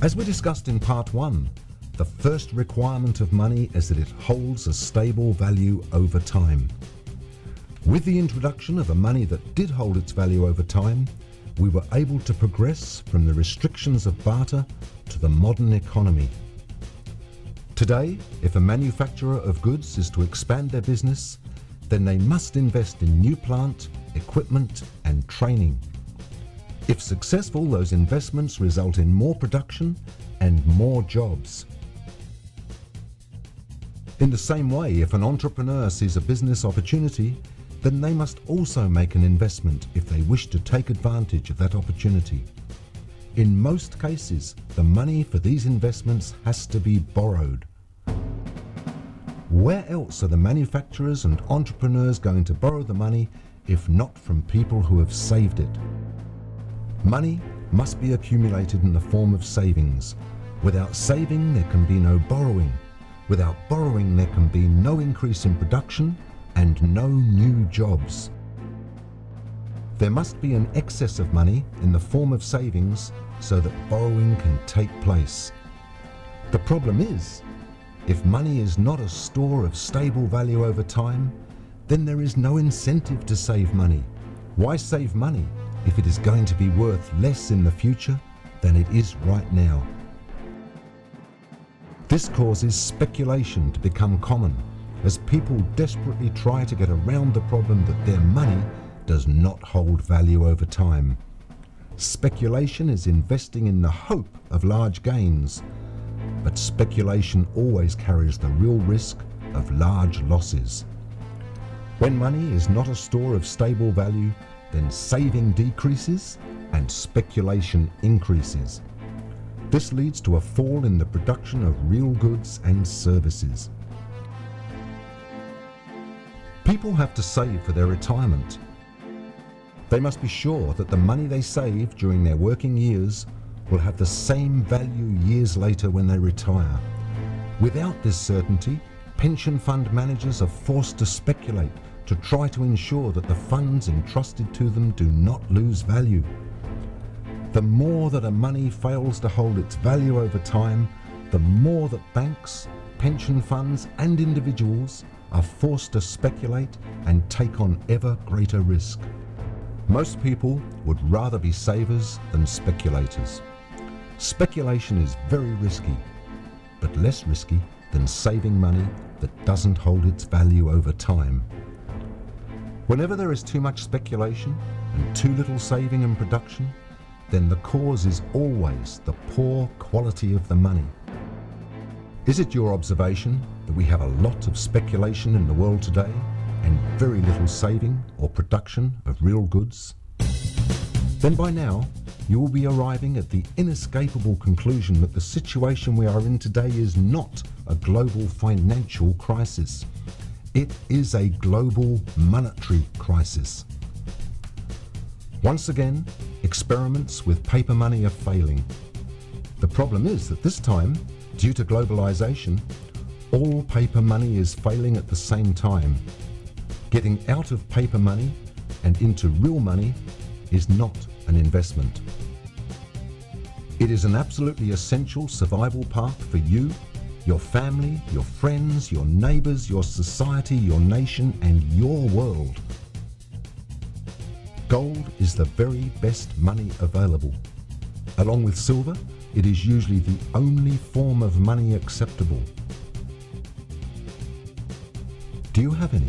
As we discussed in part 1, the first requirement of money is that it holds a stable value over time. With the introduction of a money that did hold its value over time, we were able to progress from the restrictions of barter to the modern economy. Today, if a manufacturer of goods is to expand their business, then they must invest in new plant, equipment, and training. If successful, those investments result in more production and more jobs. In the same way, if an entrepreneur sees a business opportunity, then they must also make an investment if they wish to take advantage of that opportunity. In most cases, the money for these investments has to be borrowed. Where else are the manufacturers and entrepreneurs going to borrow the money if not from people who have saved it? Money must be accumulated in the form of savings. Without saving, there can be no borrowing. Without borrowing, there can be no increase in production and no new jobs. There must be an excess of money in the form of savings so that borrowing can take place. The problem is, if money is not a store of stable value over time, then there is no incentive to save money. Why save money if it is going to be worth less in the future than it is right now? This causes speculation to become common as people desperately try to get around the problem that their money does not hold value over time. Speculation is investing in the hope of large gains, but speculation always carries the real risk of large losses. When money is not a store of stable value, then saving decreases and speculation increases. This leads to a fall in the production of real goods and services. People have to save for their retirement. They must be sure that the money they save during their working years will have the same value years later when they retire. Without this certainty, pension fund managers are forced to speculate to try to ensure that the funds entrusted to them do not lose value. The more that a money fails to hold its value over time, the more that banks, pension funds and individuals are forced to speculate and take on ever greater risk. Most people would rather be savers than speculators. Speculation is very risky, but less risky than saving money that doesn't hold its value over time. Whenever there is too much speculation and too little saving and production, then the cause is always the poor quality of the money. Is it your observation that we have a lot of speculation in the world today and very little saving or production of real goods? Then by now, you will be arriving at the inescapable conclusion that the situation we are in today is not a global financial crisis. It is a global monetary crisis. Once again, experiments with paper money are failing. The problem is that this time, due to globalization, all paper money is failing at the same time. Getting out of paper money and into real money is not an investment. It is an absolutely essential survival path for you, your family, your friends, your neighbors, your society, your nation, and your world. Gold is the very best money available. Along with silver, it is usually the only form of money acceptable. Do you have any?